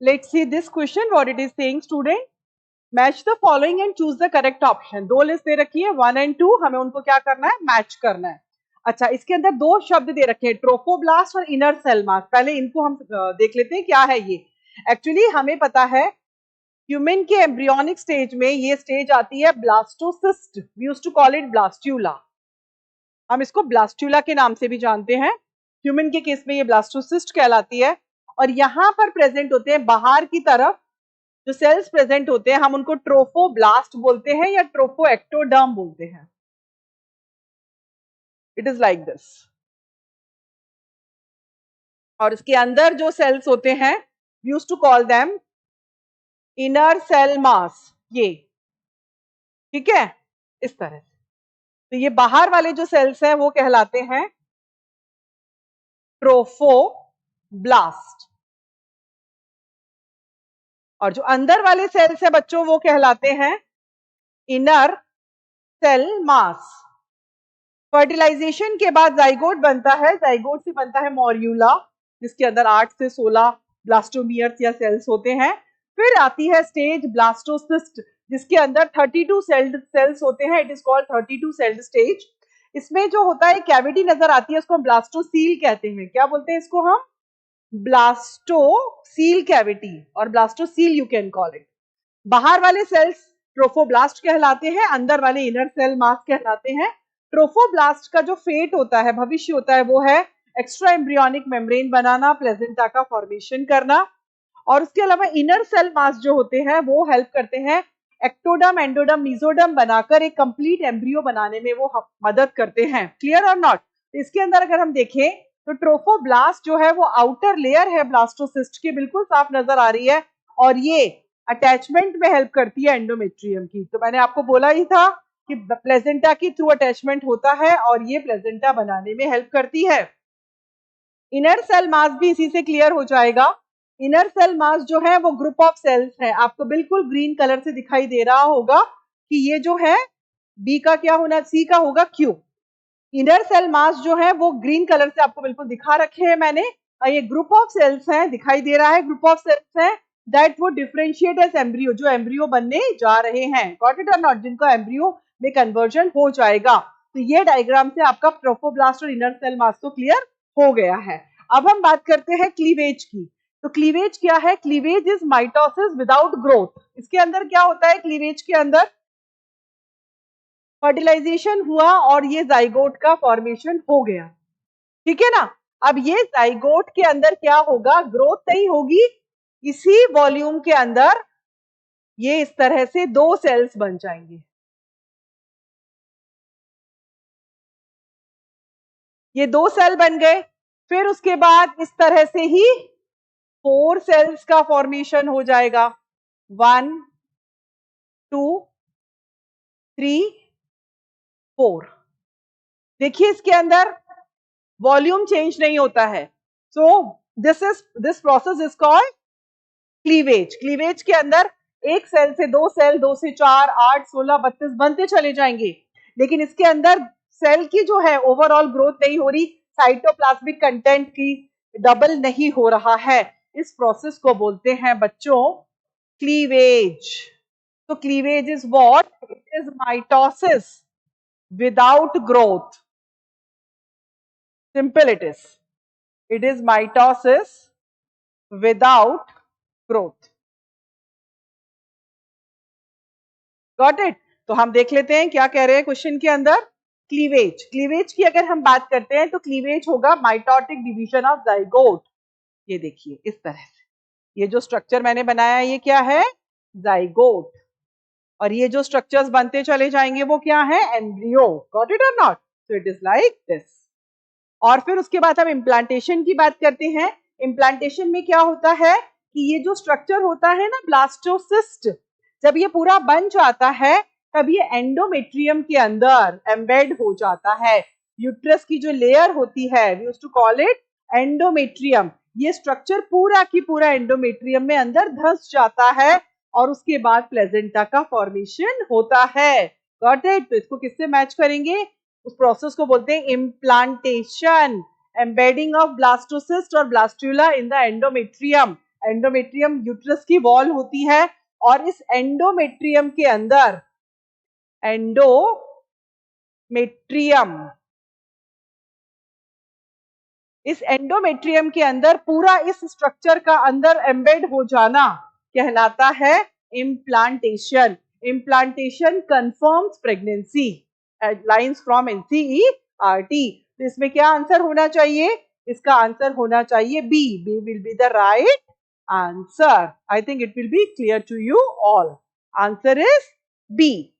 Let's see this question, what it is saying, student. Match the following and choose the correct option. दो list दे रखी है 1 and 2, हमें उनको क्या करना है, मैच करना है. अच्छा, इसके अंदर दो शब्द दे रखे हैं, ट्रोफोब्लास्ट और इनर सेल मास. पहले इनको हम देख लेते हैं क्या है ये. एक्चुअली हमें पता है ह्यूमन के एम्ब्रियोनिक स्टेज में ये स्टेज आती है blastocyst. We used to call it blastula. हम इसको ब्लास्ट्यूला के नाम से भी जानते हैं. ह्यूमन के केस में ये ब्लास्टोसिस्ट कहलाती है. और यहाँ पर प्रेजेंट होते हैं बाहर की तरफ जो सेल्स प्रेजेंट होते हैं, हम उनको ट्रोफोब्लास्ट बोलते हैं या ट्रोफोएक्टोडर्म बोलते हैं. It is like this. और इसके अंदर जो सेल्स होते हैं, we used to call them inner cell mass. ये ठीक है, इस तरह से. तो ये बाहर वाले जो सेल्स हैं वो कहलाते हैं ट्रोफोब्लास्ट, और जो अंदर वाले सेल्स है बच्चों वो कहलाते हैं इनर सेल मास. फर्टिलाइजेशन के बाद जाइगोट बनता है. जाइगोट से बनता है मॉर्यूला, जिसके अंदर 8 से 16 ब्लास्टोमियर्स या सेल्स होते हैं. फिर आती है स्टेज ब्लास्टोसिस्ट, जिसके अंदर 32 सेल्स होते हैं. It is called 32 sailed stage. इसमें जो होता है कैविटी नजर आती है, उसको हम ब्लास्टोसील कहते हैं. क्या बोलते हैं इसको हम? ब्लास्टोसील कैविटी और blastocoel you can call it. बाहर वाले सेल्स ट्रोफोब्लास्ट कहलाते हैं, अंदर वाले इनर सेल मास कहलाते हैं. ट्रोफोब्लास्ट का जो फेट होता है, भविष्य होता है, वो है एक्स्ट्रा एम्ब्रियोनिक मेम्ब्रेन बनाना, प्लेजेंटा का फॉर्मेशन करना. और उसके अलावा इनर सेल मास जो होते हैं वो हेल्प करते हैं एक्टोडर्म, एंडोडर्म, मीजोडर्म बनाकर एक कंप्लीट एम्ब्रियो बनाने में वो मदद करते हैं. क्लियर और नॉट? इसके अंदर अगर हम देखें तो ट्रोफोब्लास्ट जो है वो आउटर लेयर है ब्लास्टोसिस्ट की, बिल्कुल साफ नजर आ रही है. और ये अटैचमेंट में हेल्प करती है एंडोमेट्रियम की. तो मैंने आपको बोला ही था कि प्लेजेंटा की थ्रू अटैचमेंट होता है और ये प्लेजेंटा बनाने में हेल्प करती है. इनर सेल मास भी इसी से क्लियर हो जाएगा. इनर सेल मास जो है वो ग्रुप ऑफ सेल्स है. आपको बिल्कुल ग्रीन कलर से दिखाई दे रहा होगा कि ये जो है बी का क्या होना, सी का होगा क्यू. इनर सेल मास जो है वो ग्रीन कलर से आपको बिल्कुल दिखा रखे हैं मैंने. ये ग्रुप ऑफ सेल्स हैं, दिखाई दे रहा है ग्रुप ऑफ सेल्स हैं दैट वो डिफरेंशिएट एज एम्ब्रियो, जो एम्ब्रियो बनने जा रहे हैं. गॉट इट और नॉट? जिनका एम्ब्रियो में कन्वर्जन हो जाएगा. तो ये डायग्राम से आपका ट्रोफोब्लास्ट और इनर सेल मास तो क्लियर हो गया है. अब हम बात करते हैं क्लीवेज की. तो क्लीवेज क्या है? Cleavage is mitosis without growth. इसके अंदर क्या होता है? क्लीवेज के अंदर फर्टिलाइजेशन हुआ और ये जाइगोट का फॉर्मेशन हो गया. ठीक है ना? अब ये जाइगोट के अंदर क्या होगा? ग्रोथ नहीं होगी. इसी वॉल्यूम के अंदर ये इस तरह से दो सेल्स बन जाएंगे. ये दो सेल बन गए. फिर उसके बाद इस तरह से ही 4 सेल्स का फॉर्मेशन हो जाएगा. 1 2 3 4. देखिए इसके अंदर वॉल्यूम चेंज नहीं होता है. So this process is called cleavage. Cleavage के अंदर एक सेल से दो सेल, 2 से 4, 8, 16, 32 बनते चले जाएंगे. लेकिन इसके अंदर सेल की जो है ओवरऑल ग्रोथ नहीं हो रही. साइटोप्लाज्मिक कंटेंट की डबल नहीं हो रहा है. इस प्रोसेस को बोलते हैं बच्चों क्लीवेज. तो cleavage is what? It is mitosis without growth. Simple it is. It is mitosis without growth. Got it? तो हम देख लेते हैं क्या कह रहे हैं क्वेश्चन के अंदर. क्लीवेज. क्लीवेज की अगर हम बात करते हैं तो क्लीवेज होगा माइटोटिक डिवीजन ऑफ जाइगोट. ये देखिए इस तरह से. ये जो स्ट्रक्चर मैंने बनाया ये क्या है? जाइगोट. और ये जो स्ट्रक्चर्स बनते चले जाएंगे वो क्या है? एम्ब्रियो. गॉट इट और not? So it is like this. और फिर उसके बाद हम इम्प्लांटेशन की बात करते हैं. इम्प्लांटेशन में क्या होता है कि ये जो स्ट्रक्चर होता है ना ब्लास्टोसिस्ट, जब ये पूरा बन जाता है तब ये एंडोमेट्रियम के अंदर एम्बेड हो जाता है. यूट्रस की जो लेयर होती है we used to call it endometrium. ये स्ट्रक्चर पूरा की पूरा एंडोमेट्रियम में अंदर धंस जाता है और उसके बाद प्लेजेंटा का फॉर्मेशन होता है. Got it? तो इसको किससे मैच करेंगे? उस प्रोसेस को बोलते हैं इम्प्लांटेशन. एम्बेडिंग ऑफ ब्लास्टोसिस्ट और blastula in the endometrium. Endometrium uterus की वॉल होती है और इस एंडोमेट्रियम के अंदर इस एंडोमेट्रियम के अंदर पूरा इस स्ट्रक्चर का अंदर एम्बेड हो जाना कहलाता है implantation. Implantation confirms pregnancy. Lines from NCERT. तो इसमें क्या आंसर होना चाहिए? इसका आंसर होना चाहिए B. B will be the right answer. I think it will be clear to you all. Answer is B.